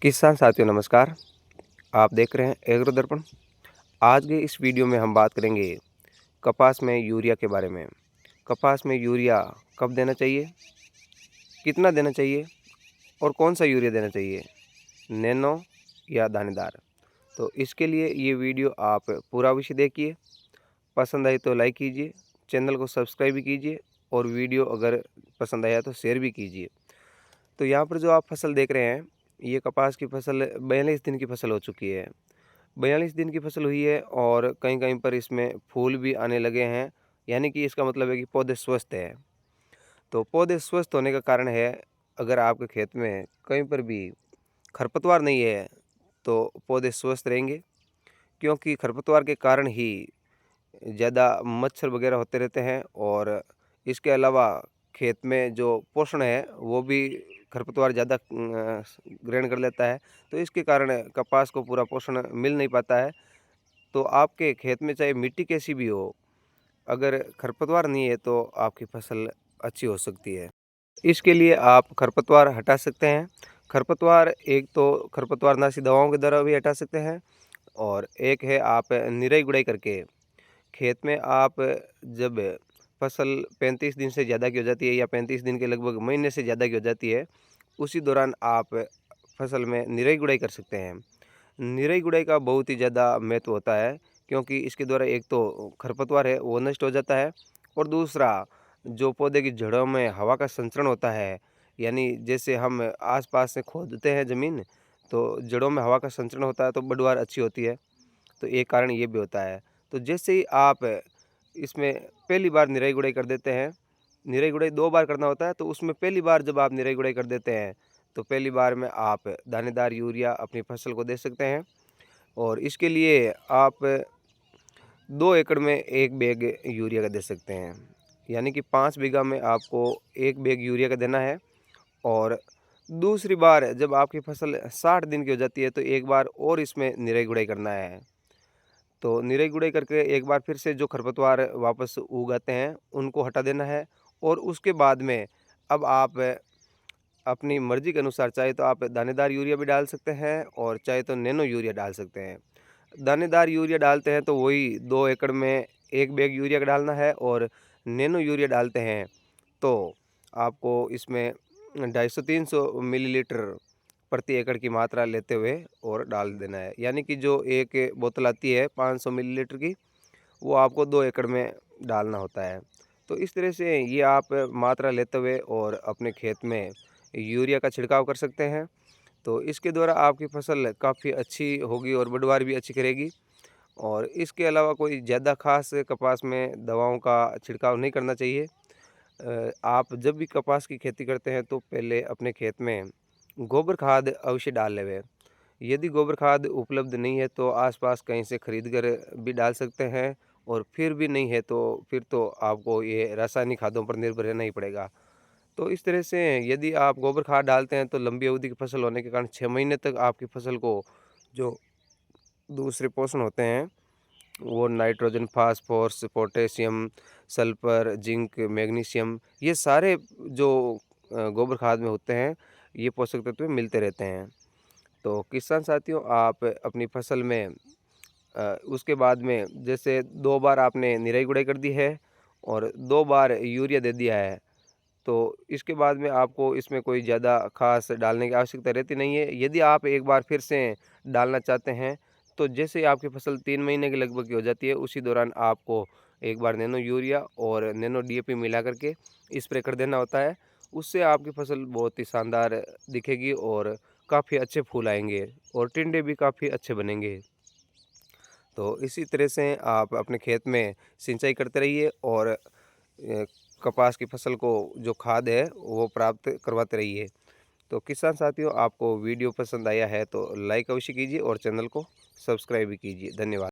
किसान साथियों नमस्कार। आप देख रहे हैं एग्रो दर्पण। आज के इस वीडियो में हम बात करेंगे कपास में यूरिया के बारे में। कपास में यूरिया कब देना चाहिए, कितना देना चाहिए और कौन सा यूरिया देना चाहिए, नैनो या दानेदार। तो इसके लिए ये वीडियो आप पूरा विषय देखिए। पसंद आई तो लाइक कीजिए, चैनल को सब्सक्राइब भी कीजिए और वीडियो अगर पसंद आया तो शेयर भी कीजिए। तो यहाँ पर जो आप फसल देख रहे हैं, ये कपास की फसल 42 दिन की फसल हो चुकी है। 42 दिन की फसल हुई है और कहीं-कहीं पर इसमें फूल भी आने लगे हैं, यानी कि इसका मतलब है कि पौधे स्वस्थ हैं। तो पौधे स्वस्थ होने का कारण है, अगर आपके खेत में कहीं पर भी खरपतवार नहीं है, तो पौधे स्वस्थ रहेंगे, क्योंकि खरपतवार के कारण ही ज़्यादा मच्छर वगैरह होते रहते हैं और इसके अलावा खेत में जो पोषण है वो भी खरपतवार ज़्यादा ग्रहण कर लेता है। तो इसके कारण कपास को पूरा पोषण मिल नहीं पाता है। तो आपके खेत में चाहे मिट्टी कैसी भी हो, अगर खरपतवार नहीं है तो आपकी फसल अच्छी हो सकती है। इसके लिए आप खरपतवार हटा सकते हैं। खरपतवार एक तो खरपतवारनाशी दवाओं के द्वारा भी हटा सकते हैं और एक है आप निराई गुड़ाई करके खेत में आप जब फसल 35 दिन से ज़्यादा की हो जाती है या 35 दिन के लगभग महीने से ज़्यादा की हो जाती है, उसी दौरान आप फसल में निराई गुड़ाई कर सकते हैं। निराई गुड़ाई का बहुत ही ज़्यादा महत्व होता है, क्योंकि इसके द्वारा एक तो खरपतवार है वो नष्ट हो जाता है और दूसरा जो पौधे की जड़ों में हवा का संचरण होता है, यानी जैसे हम आस-पास से खोदते हैं ज़मीन, तो जड़ों में हवा का संचरण होता है तो पैदावार अच्छी होती है। तो एक कारण ये भी होता है। तो जैसे ही आप इसमें पहली बार निराई गुड़ाई कर देते हैं, निराई गुड़ाई 2 बार करना होता है, तो उसमें पहली बार जब आप निराई गुड़ाई कर देते हैं, तो पहली बार में आप दानेदार यूरिया अपनी फसल को दे सकते हैं और इसके लिए आप 2 एकड़ में 1 बैग यूरिया का दे सकते हैं। यानी कि 5 बीघा में आपको 1 बैग यूरिया का देना है और दूसरी बार जब आपकी फसल 60 दिन की हो जाती है, तो एक बार और इसमें निराई गुड़ाई करना है। तो निराई गुड़ाई करके एक बार फिर से जो खरपतवार वापस उग आते हैं, उनको हटा देना है और उसके बाद में अब आप अपनी मर्ज़ी के अनुसार चाहे तो आप दानेदार यूरिया भी डाल सकते हैं और चाहे तो नैनो यूरिया डाल सकते हैं। दानेदार यूरिया डालते हैं तो वही 2 एकड़ में 1 बैग यूरिया का डालना है और नैनो यूरिया डालते हैं तो आपको इसमें 250-300 मिलीलीटर प्रति एकड़ की मात्रा लेते हुए और डाल देना है। यानी कि जो एक बोतल आती है 500 मिलीलीटर की, वो आपको 2 एकड़ में डालना होता है। तो इस तरह से ये आप मात्रा लेते हुए और अपने खेत में यूरिया का छिड़काव कर सकते हैं। तो इसके द्वारा आपकी फसल काफ़ी अच्छी होगी और पैदावार भी अच्छी करेगी और इसके अलावा कोई ज़्यादा ख़ास कपास में दवाओं का छिड़काव नहीं करना चाहिए। आप जब भी कपास की खेती करते हैं तो पहले अपने खेत में गोबर खाद अवश्य डाल लें। यदि गोबर खाद उपलब्ध नहीं है तो आसपास कहीं से खरीद कर भी डाल सकते हैं और फिर भी नहीं है तो फिर तो आपको ये रासायनिक खादों पर निर्भर रहना ही पड़ेगा। तो इस तरह से यदि आप गोबर खाद डालते हैं तो लंबी अवधि की फसल होने के कारण 6 महीने तक आपकी फसल को जो दूसरे पोषण होते हैं, वो nitrogen, phosphorus, potassium, sulphur, zinc, magnesium, ये सारे जो गोबर खाद में होते हैं, ये पोषक तत्व मिलते रहते हैं। तो किसान साथियों, आप अपनी फसल में उसके बाद में जैसे 2 बार आपने निराई गुड़ाई कर दी है और 2 बार यूरिया दे दिया है, तो इसके बाद में आपको इसमें कोई ज़्यादा ख़ास डालने की आवश्यकता रहती नहीं है। यदि आप एक बार फिर से डालना चाहते हैं, तो जैसे ही आपकी फसल 3 महीने के लगभग की हो जाती है, उसी दौरान आपको एक बार नैनो यूरिया और नैनो डीएपी मिला करके स्प्रे कर देना होता है। उससे आपकी फसल बहुत ही शानदार दिखेगी और काफ़ी अच्छे फूल आएँगे और टिंडे भी काफ़ी अच्छे बनेंगे। तो इसी तरह से आप अपने खेत में सिंचाई करते रहिए और कपास की फसल को जो खाद है वो प्राप्त करवाते रहिए। तो किसान साथियों, आपको वीडियो पसंद आया है तो लाइक अवश्य कीजिए और चैनल को सब्सक्राइब भी कीजिए। धन्यवाद।